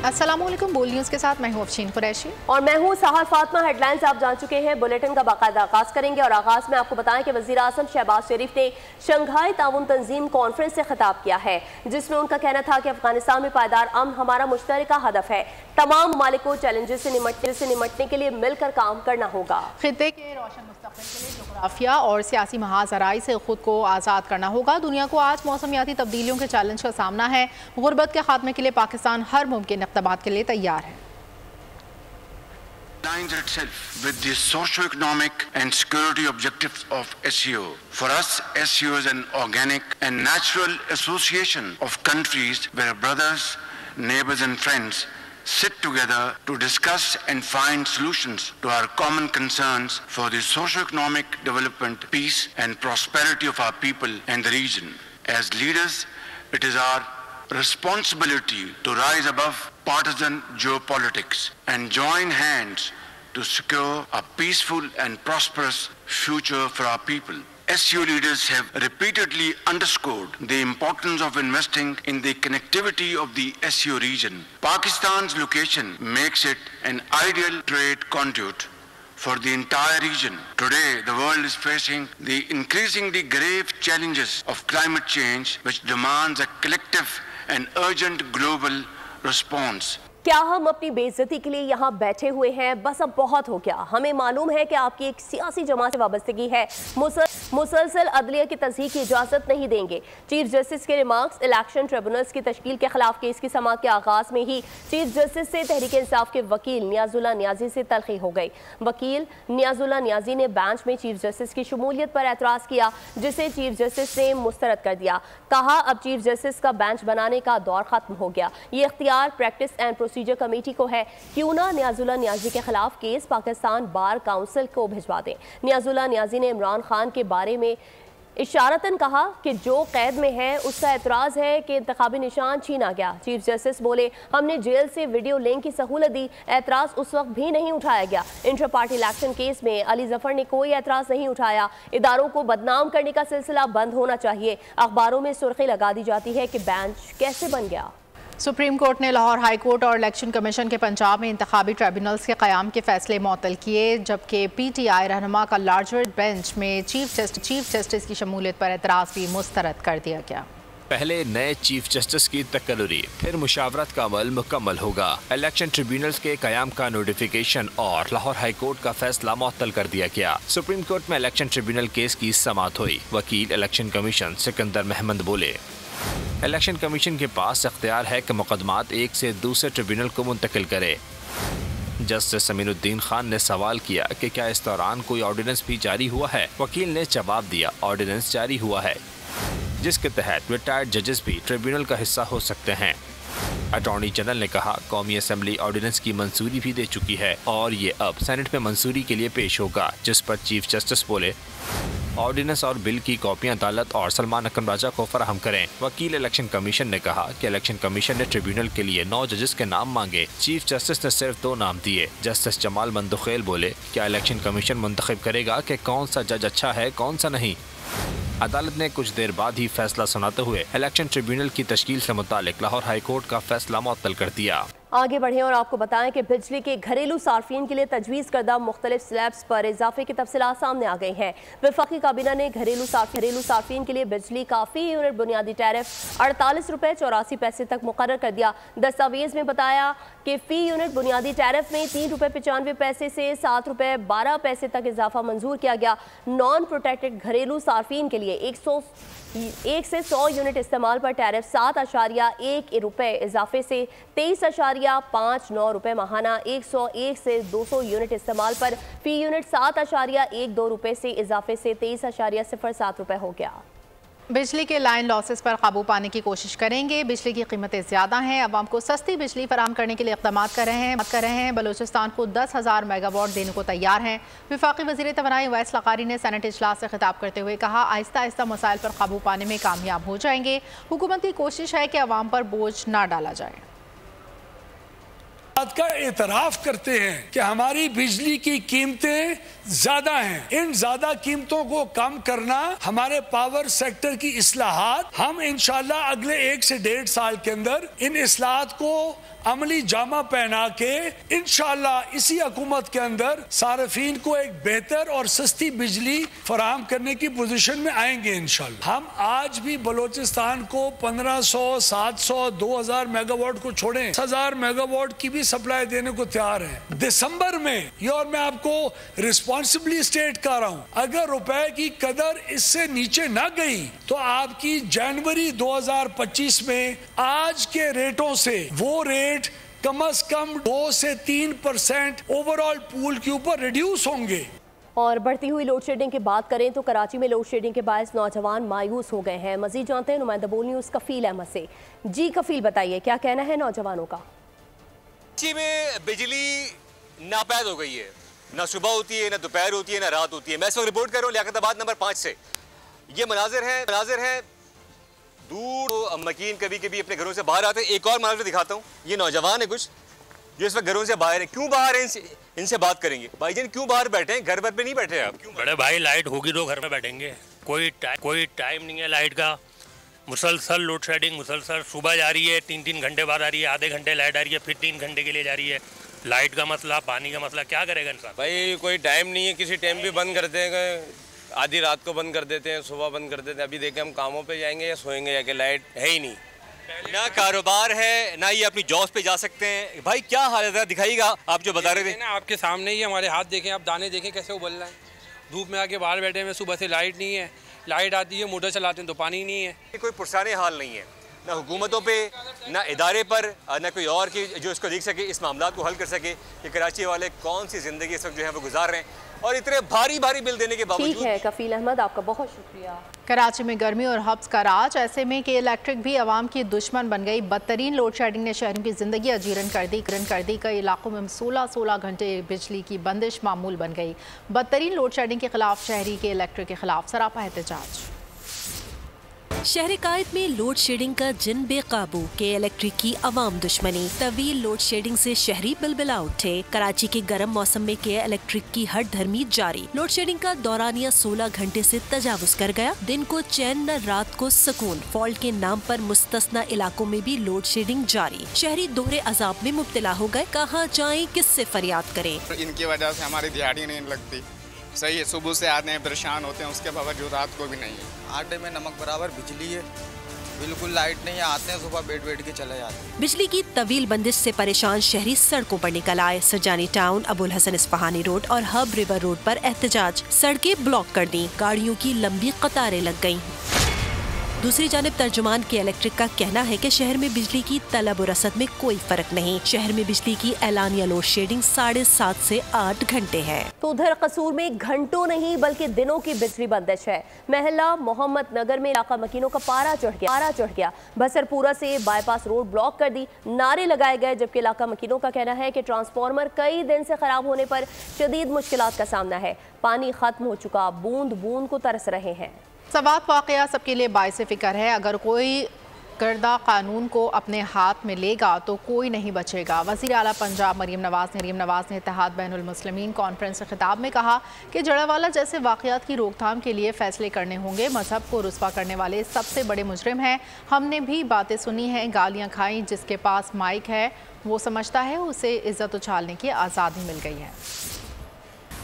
अस्सलामुअलैकुम, बोल न्यूज़ के साथ मैं हूँ अफशीन कुरैशी और मैं हूँ सहर फातिमा। हेडलाइंस आप जान चुके हैं, बुलेटिन का बाकायदा आगाज करेंगे और आगाज में आपको बताएं कि वज़ीर आज़म शहबाज शरीफ ने शंघाई ताउन तंजीम कॉन्फ्रेंस से खिताब किया है, जिसमें उनका कहना था कि अफगानिस्तान में पायदार अमन हमारा मुश्तरका हदफ है। तमाम ममालिक को चैलेंजेस से निमटने के लिए मिलकर काम करना होगा। खित्ते के रोशन मुस्तक़बिल के लिए जोग्राफिया और सियासी महाजराई से खुद को आज़ाद करना होगा। दुनिया को आज मौसमियाती तब्दीलियों के चैलेंज का सामना है। गुर्बत के खात्मे के लिए पाकिस्तान हर मुमकिन इक़्तिदामात के लिए तैयार है। Aligns itself with the socio-economic and security objectives of SCO. For us, SCO is an organic and natural association of countries where brothers, neighbors and friends sit together to discuss and find solutions to our common concerns for the socio-economic development, peace and prosperity of our people and the region. As leaders, it is our responsibility to rise above partisan geopolitics and join hands to secure a peaceful and prosperous future for our people. SCO leaders have repeatedly underscored the importance of investing in the connectivity of the SCO region. Pakistan's location makes it an ideal trade conduit for the entire region. Today, the world is facing the increasingly grave challenges of climate change, which demands a collective and urgent global response. क्या हम अपनी बेइज्जती के लिए यहाँ बैठे हुए हैं? बस अब बहुत हो गया। हमें मालूम है कि आपकी एक सियासी जमात से वाबस्तगी है। मुसलसल अदलिया की तस्दीक की इजाज़त नहीं देंगे। चीफ जस्टिस के रिमार्क्स। इलेक्शन ट्रिब्यूनल्स की तश्कील के खिलाफ केस की समाअत के आगाज में ही चीफ जस्टिस से तहरीक इंसाफ के वकील नियाजुल्लाह नियाजी से तलखी हो गई। वकील नियाजुल्लाह नियाजी ने बेंच में चीफ जस्टिस की शमूलियत पर एतराज़ किया, जिसे चीफ जस्टिस ने मुस्तरद कर दिया। कहा, अब चीफ जस्टिस का बेंच बनाने का दौर खत्म हो गया। ये इख्तियार प्रैक्टिस एंड प्रोसीजर कमेटी को है। क्यों ना नियाजुल्लाह नियाजी के खिलाफ केस पाकिस्तान बार काउंसिल को भिजवा दें। नियाजुल्लाह नियाजी ने इमरान खान के बारे में इशारतन कहा कि जो कैद में है उसका एतराज़ है कि इंतखाबी निशान छीना गया। चीफ जस्टिस बोले, हमने जेल से वीडियो लिंक की सहूलत दी, एतराज़ उस वक्त भी नहीं उठाया गया। इंटर पार्टी इलेक्शन केस में अली जफर ने कोई एतराज़ नहीं उठाया। इदारों को बदनाम करने का सिलसिला बंद होना चाहिए। अखबारों में सुर्खी लगा दी जाती है कि बेंच कैसे बन गया। सुप्रीम कोर्ट ने लाहौर हाई कोर्ट और इलेक्शन कमीशन के पंजाब में इंतखाबी ट्राइब्यूनल्स के क़याम के फैसले मुअत्तल किए, जबकि PTI रहनुमा का लार्जर बेंच में चीफ जस्टिस की शमूलियत पर एतराज़ भी मुस्तरद कर दिया गया। पहले नए चीफ जस्टिस की तकर्री, फिर मुशावरत का अमल मुकम्मल होगा। इलेक्शन ट्रिब्यूनल्स के कयाम का नोटिफिकेशन और लाहौर हाई कोर्ट का फैसला मुअत्तल कर दिया गया। सुप्रीम कोर्ट में इलेक्शन ट्रिब्यूनल केस की समाअत हुई। वकील इलेक्शन कमीशन सिकंदर महमद बोले, इलेक्शन कमीशन के पास इख्तियार है कि मुकदमात एक से दूसरे ट्रिब्यूनल को मुंतकिल करे। जस्टिस अमीनुद्दीन खान ने सवाल किया कि क्या इस दौरान कोई ऑर्डिनेंस भी जारी हुआ है। वकील ने जवाब दिया, ऑर्डिनेंस जारी हुआ है, जिसके तहत रिटायर्ड जजेस भी ट्रिब्यूनल का हिस्सा हो सकते हैं। अटॉर्नी जनरल ने कहा, कौमी असम्बली ऑर्डिनेंस की मंजूरी भी दे चुकी है और ये अब सेनेट में मंजूरी के लिए पेश होगा, जिस पर चीफ जस्टिस बोले, ऑर्डिनेंस और बिल की कॉपियां अदालत और सलमान अकरम राजा को फराहम करें। वकील इलेक्शन कमीशन ने कहा कि इलेक्शन कमीशन ने ट्रिब्यूनल के लिए 9 जजेस के नाम मांगे। चीफ जस्टिस ने सिर्फ 2 नाम दिए। जस्टिस जमाल मंदुखेल बोले, क्या इलेक्शन कमीशन मुंतखब करेगा कि कौन सा जज अच्छा है, कौन सा नहीं। अदालत ने कुछ देर बाद ही फैसला सुनाते हुए इलेक्शन ट्रिब्यूनल की तश्कील से मुतालिक लाहौर हाई कोर्ट का फैसला मुअत्तल कर दिया। आगे बढ़े और आपको बताएं कि बिजली के घरेलू सार्फिन के लिए तजवीज़ करदा मुख्तलिफ स्लैब्स पर इजाफे की तफसीलात सामने आ गई हैं। वफाकी काबीना ने घरेलू सार्फिन के लिए बिजली का फी यूनिट बुनियादी टैरिफ 48 रुपये 84 पैसे तक मुकर्रर कर दिया। दस्तावेज में बताया कि फ़ी यूनिट बुनियादी टैरिफ में 3 रुपये 95 पैसे से 7 रुपये 12 पैसे तक इजाफा मंजूर किया गया। नॉन प्रोटेक्टेड घरेलू सार्फिन के लिए 1 से 100 यूनिट इस्तेमाल पर टैरिफ 7.1 रुपये इजाफे से 23.59 रुपये माहाना, 101 से 200 यूनिट इस्तेमाल पर फी यूनिट 7.12 रुपये से इजाफे से 23.07 रुपये हो गया। बिजली के लाइन लॉसेस पर काबू पाने की कोशिश करेंगे। बिजली की कीमतें ज़्यादा हैं, अवाम को सस्ती बिजली फराहम करने के लिए इक़दाम कर रहे हैं। बलूचिस्तान को 10,000 मेगावाट देने को तैयार हैं। वफाकी वज़ीर तवानाई उवैस लक़ारी ने सेनेट इजलास से खिताब करते हुए कहा, आहिस्ता आहिस्ता मसाइल पर काबू पाने में कामयाब हो जाएंगे। हुकूमत की कोशिश है कि अवाम पर बोझ ना डाला जाए। बात का एतराफ करते हैं कि हमारी बिजली की कीमतें ज्यादा हैं। इन ज्यादा कीमतों को कम करना हमारे पावर सेक्टर की इस्लाहात, हम इंशाल्लाह अगले 1 से 1.5 साल के अंदर इन इस्लाहात को अमली जामा पहना के इंशाल्लाह इसी हुकूमत के अंदर सार्फिन को एक बेहतर और सस्ती बिजली फराहम करने की पोजीशन में आएंगे इंशाल्लाह। हम आज भी बलोचिस्तान को 1500, 700, 2000 मेगावाट को छोड़ें 1000 मेगावाट की भी सप्लाई देने को तैयार है दिसंबर में। ये और मैं आपको रिस्पॉन्सिबली स्टेट कर रहा हूँ, अगर रुपए की कदर इससे नीचे ना गई तो आपकी जनवरी 2025 में आज के रेटों से वो रेट कम से कम 2 से 3% ओवरऑल पूल के ऊपर रिड्यूस होंगे। और बढ़ती हुई लोड शेडिंग की बात करें तो कराची में लोड शेडिंग के बायस नौजवान मायूस हो गए हैं। मजीद जानते हैं नुमाइंदा बोल न्यूज़ कफील अहमद से। जी कफील, बताइए क्या कहना है नौजवानों का? कराची में बिजली नापैद हो गई है, ना सुबह होती है, ना दोपहर होती है, ना रात होती है। मैं इस वक्त रिपोर्ट कर रहा हूँ लियाकताबाद नंबर 5 से। ये मनाजिर है दूर मकीन कभी कभी अपने घरों से बाहर आते हैं। एक और मनाजिर दिखाता हूँ, ये नौजवान है कुछ जो इस वक्त घरों से बाहर है। क्यों बाहर है इनसे बात करेंगे। भाईजान क्यों बाहर बैठे हैं, घर पर नहीं बैठे आप? क्यों? बड़े भाई लाइट होगी तो घर में बैठेंगे, कोई टाइम नहीं है लाइट का। मुसलसल लोड शेडिंग, मुसलसल सुबह जा रही है, 3-3 घंटे बाद आ रही है, आधे घंटे लाइट आ रही है, फिर 3 घंटे के लिए जा रही है। लाइट का मसला, पानी का मसला, क्या करेगा इंसान? भाई कोई टाइम नहीं है, किसी टाइम भी बंद कर देंगे, आधी रात को बंद कर देते हैं, सुबह बंद कर देते हैं। अभी देखें हम कामों पे जाएंगे या सोएंगे जाके, लाइट है ही नहीं। ना कारोबार है, ना ये अपनी जॉब पे जा सकते हैं। भाई क्या हालत है, दिखाइएगा। आप जो बता रहे थे ना, आपके सामने ही हमारे हाथ देखें, आप दाने देखें कैसे उबल रहे हैं। धूप में आके बाहर बैठे हैं, सुबह से लाइट नहीं है, लाइट आती है मोटर चलाते हैं तो पानी नहीं है। कोई पुरसाने हाल नहीं है, ना हुकूमतों पे, ना इदारे पर, ना कोई और की जो इसको देख सके, इस मामला को हल कर सके कि कराची वाले कौन सी ज़िंदगी इस वक्त जो है वो गुजार रहे हैं और इतने भारी बिल देने के बावजूद। ठीक है कफील अहमद, आपका बहुत शुक्रिया। कराची में गर्मी और हब्स का राज, ऐसे में कि इलेक्ट्रिक भी आवाम की दुश्मन बन गई। बदतरीन लोड शेडिंग ने शहरों की जिंदगी अजीरन कर दी। कई इलाकों में 16 घंटे बिजली की बंदिश मामूल बन गई। बदतरीन लोड शेडिंग के खिलाफ शहरी के इलेक्ट्रिक के खिलाफ सरापा एहतजाज। शहर कायद में लोड शेडिंग का जिन बेकाबू के इलेक्ट्रिक की आवाम दुश्मनी। तवील लोड शेडिंग से शहरी बिलबिला उठे। कराची के गर्म मौसम में के इलेक्ट्रिक की हट धर्मी जारी। लोड शेडिंग का दौरानिया 16 घंटे से तजावुज कर गया। दिन को चैन न रात को सुकून। फॉल्ट के नाम पर मुस्तस्ना इलाकों में भी लोड शेडिंग जारी। शहरी दोहरे अजाब में मुब्तला हो गए। कहाँ जाएं, किससे फरियाद करें। इनकी वजह से हमारी दिहाड़ी नहीं लगती। सही है, सुबह से आते हैं परेशान होते हैं, उसके बावजूद रात को भी नहीं है। आटे में नमक बराबर बिजली है, बिल्कुल लाइट नहीं है, आते हैं सुबह बैठ के चले जाते हैं। बिजली की तवील बंदिश से परेशान शहरी सड़कों पर निकल आए। सरजानी टाउन, अबुल हसन इस्फहानी रोड और हब रिवर रोड पर एहतजाज। सड़कें ब्लॉक कर दी, गाड़ियों की लंबी कतारें लग गयी। दूसरी जानिब तर्जुमान के इलेक्ट्रिक का कहना है कि शहर में बिजली की तलब और रसद में कोई फर्क नहीं। शहर में बिजली की एलानिया लोड शेडिंग 7.5 से 8 घंटे है। तो उधर कसूर में घंटों नहीं बल्कि दिनों की बिजली बंदिश है। महला मोहम्मद नगर में इलाका मकीनों का पारा चढ़ गया। बसरपुरा से बाईपास रोड ब्लॉक कर दी, नारे लगाए गए। जबकि इलाका मकीनों का कहना है कि ट्रांसफार्मर कई दिन से खराब होने पर शदीद मुश्किलात का सामना है। पानी खत्म हो चुका, बूंद बूंद को तरस रहे हैं। सवात वाक़या सबके लिए बाइस फ़िक्र है। अगर कोई गर्दा कानून को अपने हाथ में लेगा तो कोई नहीं बचेगा। वज़ीर आला पंजाब मरीम नवाज़ ने इत्तेहाद बैनुल मुस्लिमीन कॉन्फ्रेंस के खिताब में कहा कि जड़ावाला जैसे वाक़यात की रोकथाम के लिए फ़ैसले करने होंगे। मजहब को रुस्वा करने वाले सबसे बड़े मुजरिम हैं। हमने भी बातें सुनी हैं, गालियाँ खाई। जिसके पास माइक है वो समझता है उसे इज़्ज़त उछालने की आज़ादी मिल गई है।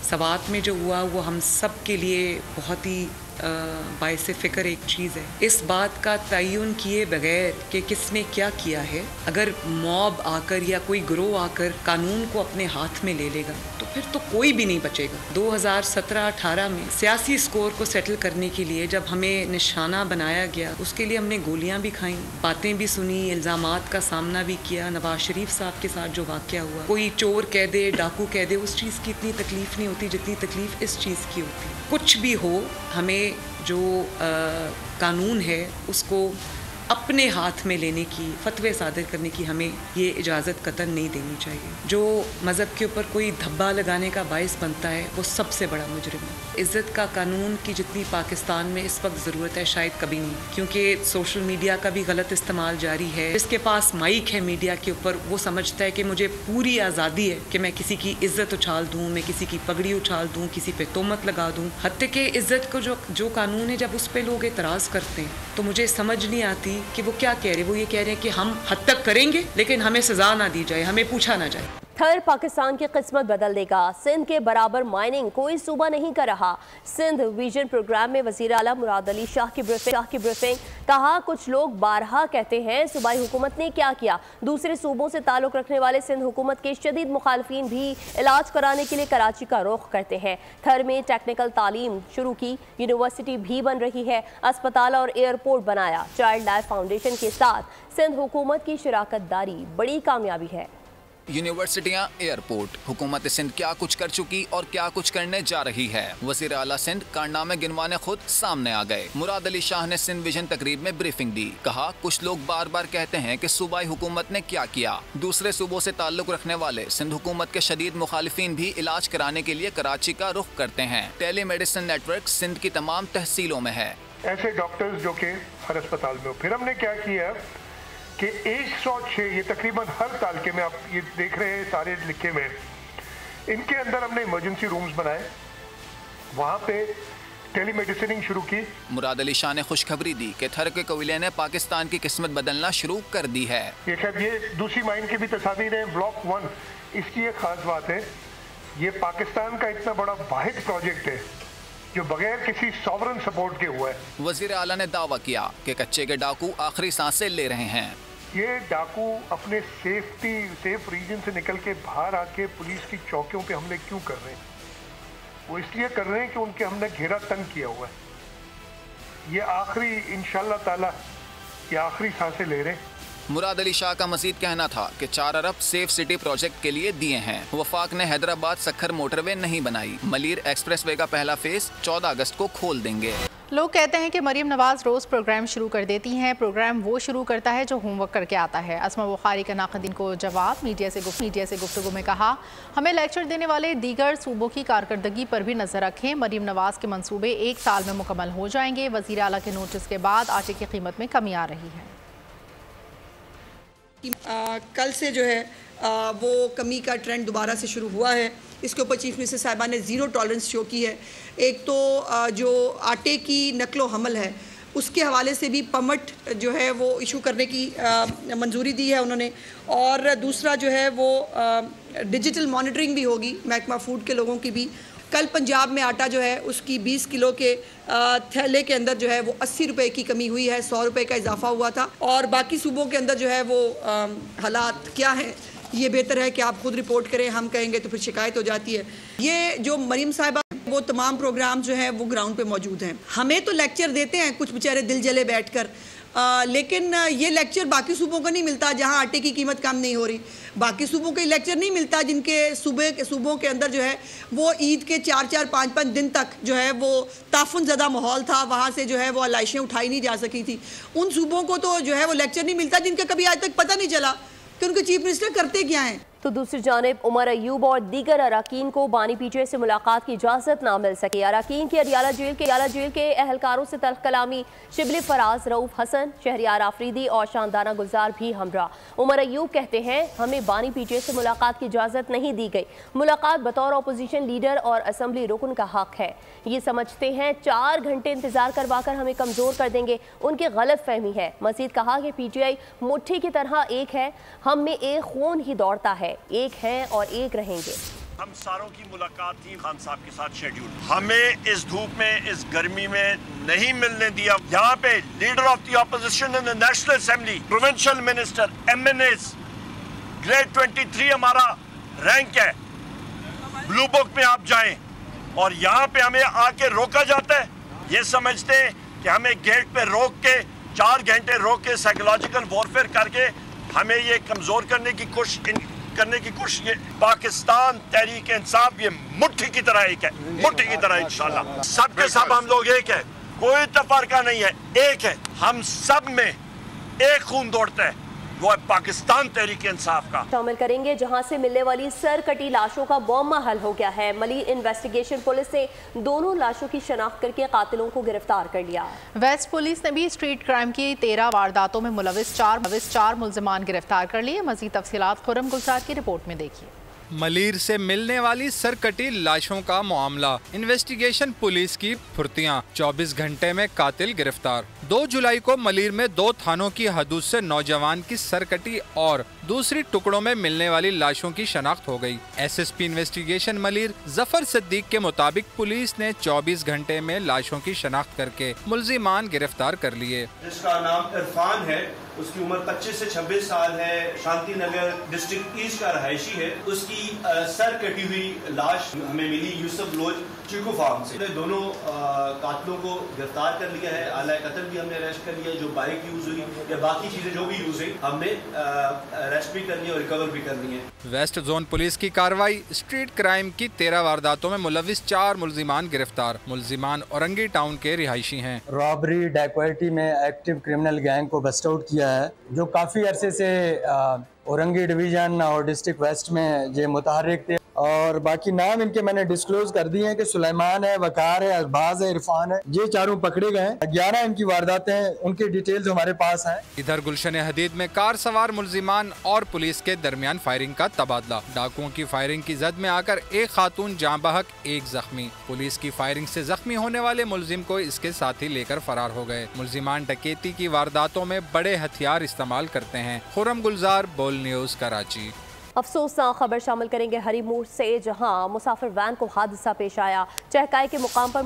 सवात में जो हुआ वो हम सब के लिए बहुत ही बाइस फ़िक्र एक चीज़ है। इस बात का तयन किए बगैर कि किसने क्या किया है, अगर मॉब आकर या कोई ग्रोह आकर कानून को अपने हाथ में ले लेगा तो फिर तो कोई भी नहीं बचेगा। 2017-18 में सियासी स्कोर को सेटल करने के लिए जब हमें निशाना बनाया गया, उसके लिए हमने गोलियां भी खाई, बातें भी सुनी, इल्ज़ामात का सामना भी किया। नवाज शरीफ साहब के साथ जो वाक़या हुआ, कोई चोर कह दे, डाकू कह दे, उस चीज़ की इतनी तकलीफ़ नहीं होती जितनी तकलीफ़ इस चीज़ की होती। कुछ भी हो, हमें जो कानून है उसको अपने हाथ में लेने की, फतवे सादर करने की हमें ये इजाज़त कतई नहीं देनी चाहिए। जो मज़हब के ऊपर कोई धब्बा लगाने का बायस बनता है वो सबसे बड़ा मुजरिम है। इज़्ज़त का कानून की जितनी पाकिस्तान में इस वक्त ज़रूरत है शायद कभी नहीं, क्योंकि सोशल मीडिया का भी गलत इस्तेमाल जारी है। जिसके पास माइक है मीडिया के ऊपर वो समझता है कि मुझे पूरी आज़ादी है कि मैं किसी की इज्जत उछाल दूं, मैं किसी की पगड़ी उछाल दूं, किसी पे तोहमत लगा दूं। हत्ते के इज्जत को जो कानून है जब उस पे लोग एतराज करते हैं तो मुझे समझ नहीं आती कि वो क्या कह रहे हैं। वो ये कह रहे हैं कि हम हद तक करेंगे लेकिन हमें सजा ना दी जाए, हमें पूछा ना जाए। थर पाकिस्तान की किस्मत बदल देगा। सिंध के बराबर माइनिंग कोई सूबा नहीं कर रहा। सिंध विजन प्रोग्राम में वज़ीर आला मुराद अली शाह की ब्रीफिंग। कहा कुछ लोग बारहा कहते हैं सूबाई हुकूमत ने क्या किया। दूसरे सूबों से ताल्लुक़ रखने वाले सिंध हुकूमत के शदीद मुखालफिन भी इलाज कराने के लिए कराची का रुख करते हैं। थर में टेक्निकल तालीम शुरू की, यूनिवर्सिटी भी बन रही है, अस्पताल और एयरपोर्ट बनाया। चाइल्ड लाइफ फाउंडेशन के साथ सिंध हुकूमत की शराकत दारी बड़ी कामयाबी है। यूनिवर्सिटियाँ, एयरपोर्ट, हुकूमत सिंध क्या कुछ कर चुकी और क्या कुछ करने जा रही है। वज़ीर आला सिंध कारनामे गिनवाने खुद सामने आ गए। मुराद अली शाह ने सिंध विजन तकरीब में ब्रीफिंग दी। कहा कुछ लोग बार बार कहते हैं कि सूबाई हुकूमत ने क्या किया। दूसरे सूबों से ताल्लुक रखने वाले सिंध हुकूमत के शदीद मुखालिफिन भी इलाज कराने के लिए कराची का रुख करते हैं। टेली मेडिसिन नेटवर्क सिंध की तमाम तहसीलों में है। ऐसे डॉक्टर्स जो कि हर अस्पताल में हो। फिर हमने क्या किया कि 106 ये तकरीबन हर तालके में आप ये देख रहे हैं सारे लिखे में, इनके अंदर हमने इमरजेंसी रूम्स बनाए, वहाँ पे टेलीमेडिसिनिंग शुरू की। मुराद अली शाह ने खुशखबरी दी कि थर के कबीले ने पाकिस्तान की किस्मत बदलना शुरू कर दी है। ये खैर ये दूसरी माइन की भी तस्वीर है, ब्लॉक 1, इसकी एक खास बात है, ये पाकिस्तान का इतना बड़ा वाहिद प्रोजेक्ट है जो बगैर किसी सॉवरन सपोर्ट के हुआ है। वज़ीर आला ने दावा किया कि कच्चे के डाकू आखिरी सांसें ले रहे हैं। ये डाकू अपने सेफ रीजन से निकल के बाहर आके पुलिस की चौकियों पे हमले क्यों कर रहे हैं? वो इसलिए कर रहे हैं कि उनके हमने घेरा तंग किया हुआ है। ये आखिरी इंशाल्लाह ताला ये आखिरी सांसें ले रहे हैं। मुराद अली शाह का मजीद कहना था कि 4 अरब सेफ सिटी प्रोजेक्ट के लिए दिए हैं। वफाक ने हैदराबाद सखर मोटरवे नहीं बनाई। मलीर एक्सप्रेसवे का पहला फेज 14 अगस्त को खोल देंगे। लोग कहते हैं कि मरीम नवाज रोज़ प्रोग्राम शुरू कर देती हैं। प्रोग्राम वो शुरू करता है जो होमवर्क करके आता है। असमा बुखारी का नाक़दीन को जवाब। मीडिया से गुफ्तगू में कहा, हमें लेक्चर देने वाले दीगर सूबों की कारकर्दगी पर भी नज़र रखें। मरीम नवाज के मंसूबे 1 साल में मुकम्मल हो जाएंगे। वज़ीर आला के नोटिस के बाद आटे की कीमत में कमी आ रही है। कल से जो है वो कमी का ट्रेंड दोबारा से शुरू हुआ है। इसके ऊपर चीफ मिनिस्टर साहिबा ने ज़ीरो टॉलरेंस शो की है। एक तो जो आटे की नकलो हमल है उसके हवाले से भी परमिट जो है वो इशू करने की मंजूरी दी है उन्होंने, और दूसरा जो है वो डिजिटल मॉनिटरिंग भी होगी महकमा फूड के लोगों की भी। कल पंजाब में आटा जो है उसकी 20 किलो के थैले के अंदर जो है वो 80 रुपये की कमी हुई है, 100 रुपये का इजाफा हुआ था। और बाकी सूबों के अंदर जो है वो हालात क्या हैं ये बेहतर है कि आप खुद रिपोर्ट करें, हम कहेंगे तो फिर शिकायत हो जाती है। ये जो मरीम साहिबा वो तमाम प्रोग्राम जो है वो ग्राउंड पे मौजूद हैं। हमें तो लेक्चर देते हैं कुछ बेचारे दिल जले बैठ कर, लेकिन ये लेक्चर बाकी सूबों को नहीं मिलता जहाँ आटे की कीमत कम नहीं हो रही। बाकी सूबों को लेक्चर नहीं मिलता जिनके सूबों के अंदर जो है वो ईद के 4-4, 5-5 दिन तक जो है वो ताफुन ज़दा माहौल था, वहाँ से जो है वो आलाइशें उठाई नहीं जा सकी थी। उन सूबों को तो जो है वो लेक्चर नहीं मिलता जिनका कभी आज तक पता नहीं चला कि उनके चीफ मिनिस्टर करते क्या हैं। तो दूसरी जानिब उमर अयूब और दीगर अरकान को बानी पीजे से मुलाकात की इजाज़त ना मिल सकी। अरकान के अडियाला जेल के अहलकारों से तल्ख कलामी शिबली फराज, रऊफ हसन, शहरियार आफरीदी और शानदाना गुलजार भी हमरा। उमर अयूब कहते हैं हमें बानी पीजे से मुलाकात की इजाज़त नहीं दी गई। मुलाकात बतौर अपोजिशन लीडर और असम्बली रुकन का हक है। ये समझते हैं 4 घंटे इंतजार करवा कर हमें कमज़ोर कर देंगे, उनकी गलत फहमी है। मजीद कहा कि PTI मुट्ठी की तरह एक है, हम में एक खून ही दौड़ता है, एक हैं और एक रहेंगे। हम सारों की मुलाकात थी खान साहब के साथ शेड्यूल, हमें इस धूप में इस गर्मी में नहीं मिलने दिया। यहाँ पे leader of the opposition in the national assembly, provincial minister, MNAs, grade 23 हमारा रैंक है। ब्लू बुक में आप जाएं और यहाँ पे हमें आके रोका जाता है। ये समझते हैं कि हमें गेट पे रोक के 4 घंटे रोक के साइकोलॉजिकल वॉरफेयर करके हमें ये कमजोर करने की कोशिश ये पाकिस्तान तहरीक इंसाफ ये मुट्ठी की तरह एक है, मुट्ठी की तरह इंशाल्लाह सब के सब हम लोग एक है, कोई तफरका नहीं है, एक है। हम सब में एक खून दौड़ता है, वो है पाकिस्तान तहरीक इंसाफ का। शामिल करेंगे जहां से मिलने वाली सर कटी लाशों का मौमा हल हो गया है। मलीर इन्वेस्टिगेशन पुलिस ने दोनों लाशों की शनाख्त करके कातिलों को गिरफ्तार कर लिया। वेस्ट पुलिस ने भी स्ट्रीट क्राइम की 13 वारदातों में मुलविस चार मुल्जिमान गिरफ्तार कर लिए। मजीद तफसीलात खुर्रम गुलजार की रिपोर्ट में देखिए। मलीर से मिलने वाली सरकटी लाशों का मामला, इन्वेस्टिगेशन पुलिस की फुर्तियां, 24 घंटे में कातिल गिरफ्तार। 2 जुलाई को मलीर में 2 थानों की हदूद से नौजवान की सरकटी और दूसरी टुकड़ों में मिलने वाली लाशों की शनाख्त हो गई। एसएसपी इन्वेस्टिगेशन मलीर जफर सिद्दीक के मुताबिक पुलिस ने 24 घंटे में लाशों की शनाख्त करके मुल्जिमान गिरफ्तार कर लिए। जिसका नाम इरफान है, उसकी उम्र 25 से 26 साल है, शांति नगर डिस्ट्रिक्ट ईस्ट का रहायशी है। उसकी सर कटी हुई लाश हमें मिली यूसुफ लोज चीकू फार्म से। दोनों कातिलों को गिरफ्तार कर लिया है। आला कत्ल भी हमने अरेस्ट कर लिया। जो बाइक यूज हुई या बाकी चीजें जो भी यूज हुई हमने अरेस्ट भी कर लिया और रिकवर भी कर ली है। वेस्ट जोन पुलिस की कार्रवाई, स्ट्रीट क्राइम की 13 वारदातों में मुलविस 4 मुल्जिमान गिरफ्तार। मुल्जिमान औरंगी टाउन के रिहायशी हैं। रॉबरी डैकोइटी में एक्टिव क्रिमिनल गैंग को बस्ट आउट किया है, जो काफी अरसे से औरंगी डिवीजन और डिस्ट्रिक्ट वेस्ट में ये मुतहर्रिक थे। और बाकी नाम इनके मैंने डिस्क्लोज कर दिए हैं कि सुलेमान है, वकार है, अरबाज है, इरफान है। ये चारों पकड़े गए हैं। 11 इनकी वारदातें, उनके डिटेल्स हमारे पास हैं। इधर गुलशन हदीद में कार सवार मुल्जिमान और पुलिस के दरमियान फायरिंग का तबादला। डाकुओं की फायरिंग की जद में आकर एक खातून जाँ बहक, एक जख्मी। पुलिस की फायरिंग से जख्मी होने वाले मुल्जिम को इसके साथी लेकर फरार हो गए। मुल्जिमान डकैती की वारदातों में बड़े हथियार इस्तेमाल करते हैं। खुर्रम गुलजार, बोल न्यूज, कराची। अफसोसनाक खबर शामिल करेंगे हरीमूर से, जहां मुसाफिर वैन को हादसा पेश आया। चहकाए के मुकाम पर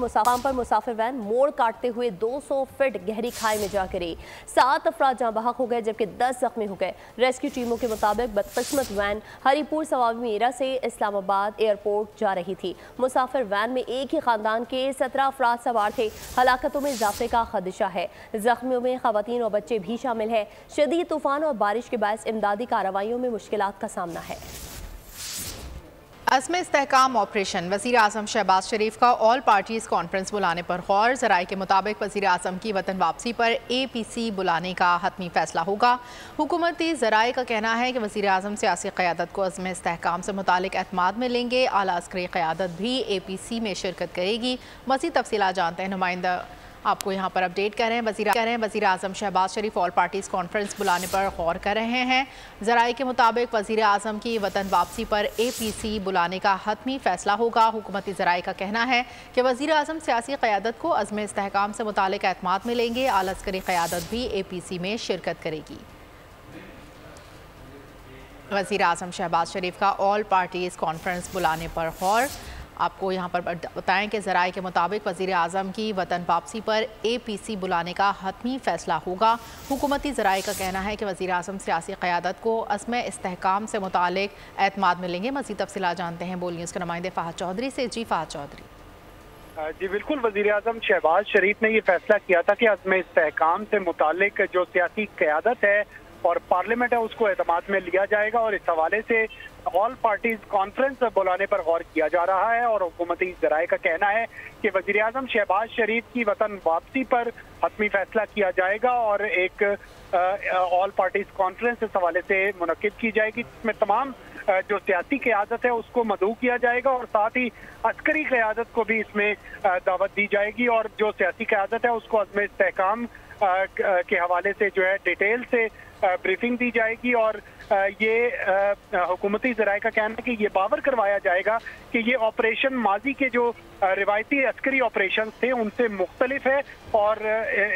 मुसाफिर वैन मोड़ काटते हुए 200 फीट गहरी खाई में जा गिरी। 7 अफराद जाँ बहक हो गए जबकि 10 जख्मी हो गए। रेस्क्यू टीमों के मुताबिक बदकिस्मत वैन हरीपुर सवाबी मीरा से इस्लामाबाद एयरपोर्ट जा रही थी। मुसाफिर वैन में एक ही खानदान के 17 अफराद सवार थे। हलाकतों में इजाफे का खदशा है। जख्मियों में खवातीन और बच्चे भी शामिल हैं। शदीद तूफान और बारिश के बायस इमदादी कार्रवाइयों में मुश्किलात का सामना है। अज़्म इस्तेहकाम ऑपरेशन, वज़ीर आज़म शहबाज शरीफ का ऑल पार्टीज़ कॉन्फ्रेंस बुलाने पर गौर। ज़राए के मुताबिक वज़ीर आज़म की वतन वापसी पर APC बुलाने का हतमी फैसला होगा। हुकूमती ज़राए का कहना है कि वज़ीर आज़म सियासी क़यादत को अज़्म इस्तेहकाम से मुतालिक एतमाद में लेंगे। आला अस्करी क़यादत भी APC में शिरकत करेगी। मज़ीद तफ़सीलात जानते हैं, नुमाइंदा आपको यहाँ पर अपडेट कर रहे हैं। वज़ीर आज़म शहबाज शरीफ ऑल पार्टीज़ कॉन्फ्रेंस बुलाने पर गौर कर रहे हैं। ज़राए के मुताबिक वज़ीर आज़म की वतन वापसी पर APC बुलाने का हतमी फ़ैसला होगा। हुकूमती ज़राए का कहना है कि वज़ीर आज़म सियासी क़यादत को अज़्म इस्तेहकाम से मुतालिक एतमाद में लेंगे। आला अस्करी क़यादत भी APC में शिरकत करेगी। वज़ीर आज़म शहबाज शरीफ का ऑल पार्टीज़ कॉन्फ्रेंस बुलाने पर गौर। आपको यहाँ पर बताएं कि ज़राए के मुताबिक वज़ीर आज़म की वतन वापसी पर APC बुलाने का हतमी फ़ैसला होगा। हुकूमती ज़राए का कहना है कि वज़ीर आज़म सियासी क़यादत को अज़्म इस्तेहकाम से मुतालिक एतमाद में लेंगे। मज़ीद तफ़सीलात जानते हैं बोल न्यूज़ के नुमाइंदे फ़हद चौधरी से। जी फ़हद चौधरी। जी बिल्कुल, वज़ीर आज़म शहबाज शरीफ ने ये फैसला किया था कि अज़्म इस्तेहकाम से मुतालिक जो सियासी क़यादत है और पार्लियामेंट है उसको एतमाद में लिया जाएगा और इस हवाले से ऑल पार्टीज कॉन्फ्रेंस बुलाने पर गौर किया जा रहा है। और हुकूमती ज़राए का कहना है कि वज़ीर आज़म शहबाज शरीफ की वतन वापसी पर हतमी फैसला किया जाएगा और एक ऑल पार्टीज कॉन्फ्रेंस इस हवाले से मुनक्किद की जाएगी, जिसमें तमाम जो सियासी क़यादत है उसको मदऊ किया जाएगा और साथ ही अस्करी क़यादत को भी इसमें दावत दी जाएगी और जो सियासी क़यादत है उसको अज़्म इस्तेहकाम के हवाले से जो है डिटेल से ब्रीफिंग दी जाएगी। और ये हुकूमती ज़राए का कहना है कि ये बावर करवाया जाएगा कि ये ऑपरेशन माजी के जो रिवायती अस्करी ऑपरेशन थे उनसे मुख्तलिफ है और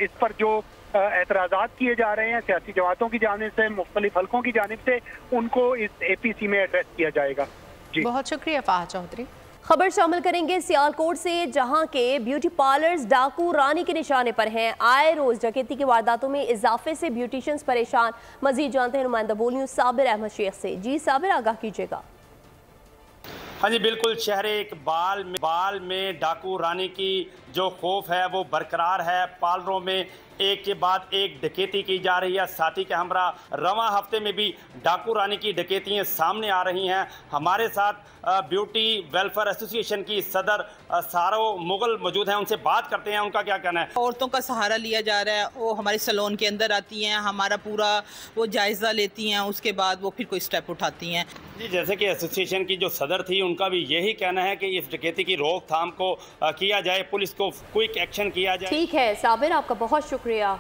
इस पर जो एतराज़ात किए जा रहे हैं सियासी जमातों की जानिब से, मुख्तलिफ हल्कों की जानिब से, उनको इस APC में एड्रेस किया जाएगा। जी बहुत शुक्रिया फ़हद चौधरी। खबर शामिल करेंगे सियालकोट से, जहां के ब्यूटी पार्लर्स डाकू रानी के निशाने पर हैं। आए रोज डकैती की वारदातों में इजाफे से ब्यूटिशियंस परेशान। मजीद जानते हैं नुमाइंदा बोल न्यूज़ साबिर अहमद शेख से। जी साबिर, आगाह कीजिएगा। हाँ जी बिल्कुल, शहर इकबाल में डाकू रानी की जो खौफ है वो बरकरार है। पार्लरों में एक के बाद एक डकैती की जा रही है। साथ ही के हमरा रवां हफ्ते में भी डाकू रानी की डकैतियाँ सामने आ रही हैं। हमारे साथ ब्यूटी वेलफेयर एसोसिएशन की सदर सारो मुगल मौजूद हैं, उनसे बात करते हैं उनका क्या कहना है। औरतों का सहारा लिया जा रहा है, वो हमारे सैलून के अंदर आती हैं, हमारा पूरा वो जायज़ा लेती हैं, उसके बाद वो फिर कोई स्टेप उठाती हैं। जी, जैसे कि एसोसिएशन की जो सदर थी उनका भी यही कहना है कि इस डकैती की रोकथाम को किया जाए, पुलिस को क्विक एक्शन किया जाए। ठीक है साबिर, आपका बहुत शुक्रिया।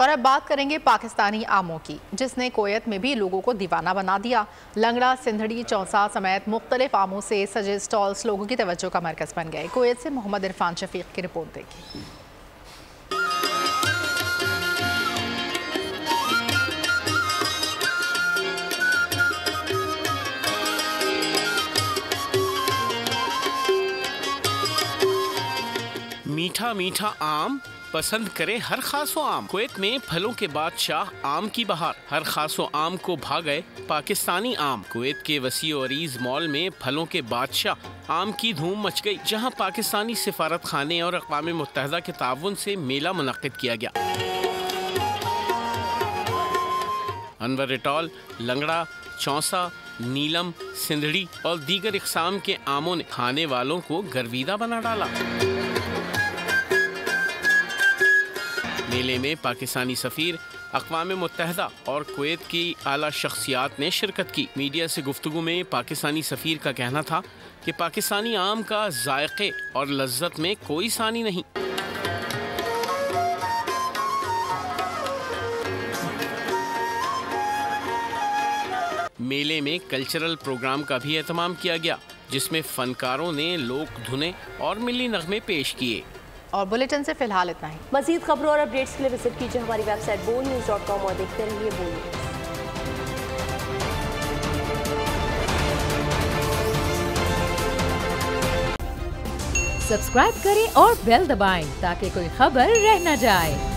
और अब बात करेंगे पाकिस्तानी आमों की, जिसने कुवैत में भी लोगों को दीवाना बना दिया। लंगड़ा, सिंधड़ी, चौसा समेत मुख्तलिफ आमों से सजे स्टॉल्स लोगों की तवज्जो का मरकज बन गए। कुवैत से मोहम्मद इरफान शफीक की रिपोर्ट देखिए। मीठा मीठा आम पसंद करे हर खासो आम। कुवैत में फलों के बादशाह आम की बहार, हर खासो आम को भा गए पाकिस्तानी आम। कुवैत के वसी और अरीज मॉल में फलों के बादशाह आम की धूम मच गई, जहां पाकिस्तानी सिफारत खाने और अक़वाम मुत्तहिदा के ताउन से मेला मुनक़्क़िद किया गया। अनवर इटॉल, लंगड़ा, चौसा, नीलम, सिंधड़ी और दीगर इक़साम के आमों ने खाने वालों को गर्विदा बना डाला। मेले में पाकिस्तानी सफ़ीर, अक़वाम मुत्तहिदा और कुवैत की आला शख्सियात ने शिरकत की। मीडिया से गुफ्तगू में पाकिस्तानी सफ़ीर का कहना था कि पाकिस्तानी आम का जायक़े और लज्जत में कोई सानी नहीं। मेले में कल्चरल प्रोग्राम का भी एहतमाम किया गया, जिसमें फ़नकारों ने लोक धुनें और मिली नगमे पेश किए। और बुलेटिन से फिलहाल इतना ही। मज़ीद खबरों और अपडेट्स के लिए विजिट कीजिए हमारी वेबसाइट bonews.com और देखते रहिए बोल न्यूज़। सब्सक्राइब करें और बेल दबाएं ताकि कोई खबर रह न जाए।